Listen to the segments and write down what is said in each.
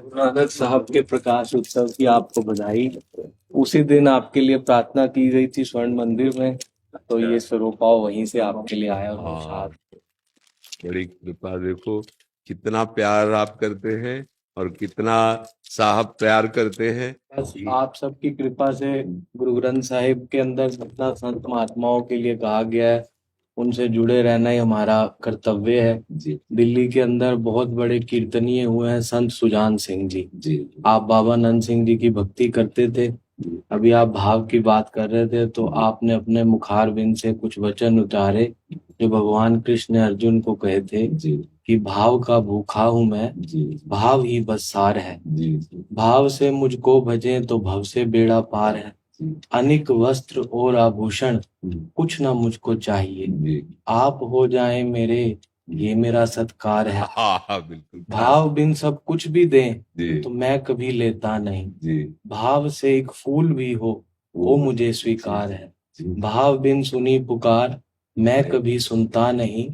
गुरु नानक साहब के प्रकाश उत्सव की आपको बधाई। उसी दिन आपके लिए प्रार्थना की गई थी स्वर्ण मंदिर में, तो ये स्वरूपाव वहीं से आपके लिए आया हाँ, प्रसाद। बड़ी कृपा। देखो कितना प्यार आप करते हैं और कितना साहब प्यार करते हैं। बस आप सबकी कृपा से गुरु ग्रंथ साहिब के अंदर जितना संत महात्माओं के लिए कहा गया है उनसे जुड़े रहना ही हमारा कर्तव्य है। दिल्ली के अंदर बहुत बड़े कीर्तनीय हुए हैं संत सुजान सिंह जी। आप बाबा नंद सिंह जी की भक्ति करते थे। अभी आप भाव की बात कर रहे थे तो आपने अपने मुखारबिंद से कुछ वचन उतारे जो भगवान कृष्ण ने अर्जुन को कहे थे कि भाव का भूखा हूं मैं, भाव ही बस सार है। भाव से मुझको भजे तो भव से बेड़ा पार है। अनेक वस्त्र और आभूषण कुछ ना मुझको चाहिए, आप हो जाए मेरे ये मेरा सत्कार है। हाँ, बिल्कुल। भाव बिन सब कुछ भी दें तो मैं कभी लेता नहीं। भाव से एक फूल भी हो वो मुझे स्वीकार है। भाव बिन सुनी पुकार मैं कभी सुनता नहीं।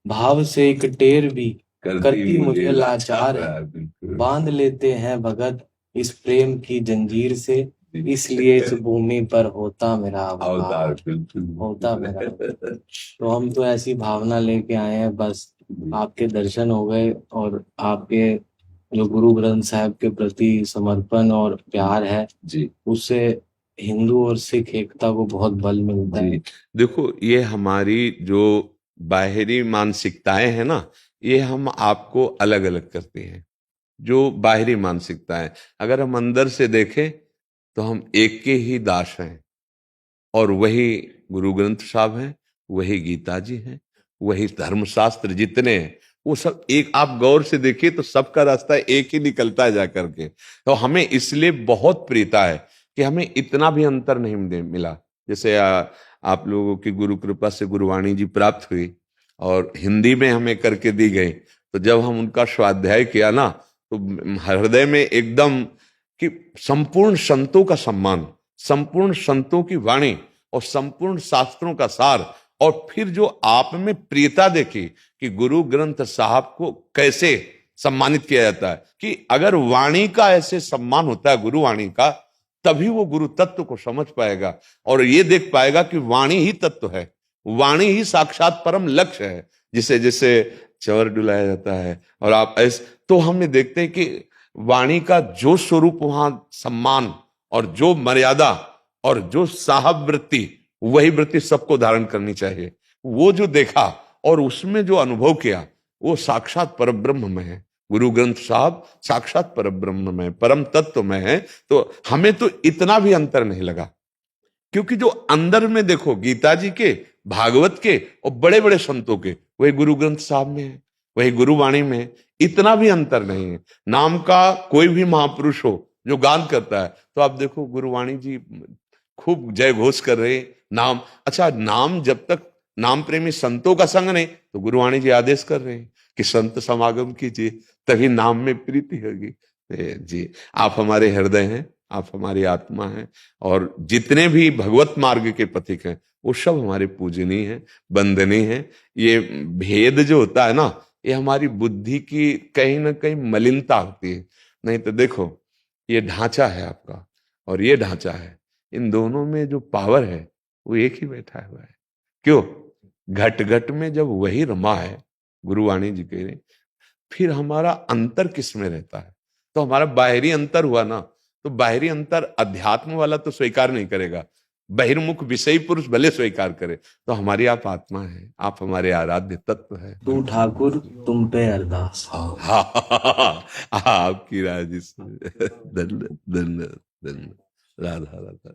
भाव से एक टेर भी करती मुझे लाचार है। बांध लेते हैं भगत इस प्रेम की जंजीर से, इसलिए इस भूमि पर होता मेरा अवतार, होता मेरा। तो हम तो ऐसी भावना लेके आए हैं, बस आपके दर्शन हो गए और आपके जो गुरु ग्रंथ साहिब के प्रति समर्पण और प्यार है उससे हिंदू और सिख एकता को बहुत बल मिलता है। देखो ये हमारी जो बाहरी मानसिकताएं हैं ना, ये हम आपको अलग अलग करती हैं। जो बाहरी मानसिकता है, अगर हम अंदर से देखें तो हम एक के ही दास हैं और वही गुरु ग्रंथ साहब हैं, वही गीता जी हैं, वही धर्मशास्त्र जितने हैं वो सब एक। आप गौर से देखिए तो सबका रास्ता एक ही निकलता है जा करके। तो हमें इसलिए बहुत प्रियता है कि हमें इतना भी अंतर नहीं मिला। जैसे आप लोगों की गुरु कृपा से गुरुवाणी जी प्राप्त हुई और हिंदी में हमें करके दी गई, तो जब हम उनका स्वाध्याय किया ना तो हृदय में एकदम कि संपूर्ण संतों का सम्मान, संपूर्ण संतों की वाणी और संपूर्ण शास्त्रों का सार, और फिर जो आप में प्रियता देखी कि गुरु ग्रंथ साहब को कैसे सम्मानित किया जाता है, कि अगर वाणी का ऐसे सम्मान होता है गुरु वाणी का, तभी वो गुरु तत्व को समझ पाएगा और ये देख पाएगा कि वाणी ही तत्व है, वाणी ही साक्षात परम लक्ष्य है, जिसे जिसे चवर डुलाया जाता है। और आप ऐसे तो हम देखते हैं कि वाणी का जो स्वरूप वहां सम्मान और जो मर्यादा और जो साहब वृत्ति, वही वृत्ति सबको धारण करनी चाहिए। वो जो देखा और उसमें जो अनुभव किया वो साक्षात परब्रह्म में है। गुरु ग्रंथ साहब साक्षात परब्रह्म में, परम तत्व में है। तो हमें तो इतना भी अंतर नहीं लगा, क्योंकि जो अंदर में देखो गीता जी के, भागवत के और बड़े बड़े संतों के, वही गुरु ग्रंथ साहब में है, वही गुरुवाणी में है। इतना भी अंतर नहीं है। नाम का कोई भी महापुरुष हो जो गान करता है तो आप देखो गुरुवाणी जी खूब जय घोष कर रहे नाम। अच्छा, नाम जब तक नाम प्रेमी संतों का संग नहीं तो गुरुवाणी जी आदेश कर रहे हैं कि संत समागम कीजिए, तभी नाम में प्रीति होगी। जी, आप हमारे हृदय हैं, आप हमारी आत्मा हैं, और जितने भी भगवत मार्ग के पथिक हैं वो सब हमारे पूजनीय हैं, वंदनीय हैं। ये भेद जो होता है ना, ये हमारी बुद्धि की कहीं ना कहीं मलिनता होती है। नहीं तो देखो ये ढांचा है आपका और ये ढांचा है, इन दोनों में जो पावर है वो एक ही बैठा हुआ है। क्यों? घट घट में जब वही रमा है, गुरुवाणी जी कह रहे, फिर हमारा अंतर किस में रहता है? तो हमारा बाहरी अंतर हुआ ना, तो बाहरी अंतर अध्यात्म वाला तो स्वीकार नहीं करेगा, बहिर्मुख विषयी पुरुष भले स्वीकार करे। तो हमारी आप आत्मा है, आप हमारे आराध्य तत्व है। तू ठाकुर तुम पे अरदास। आपकी राज। धन्य धन्य धन्य। राधा राधा।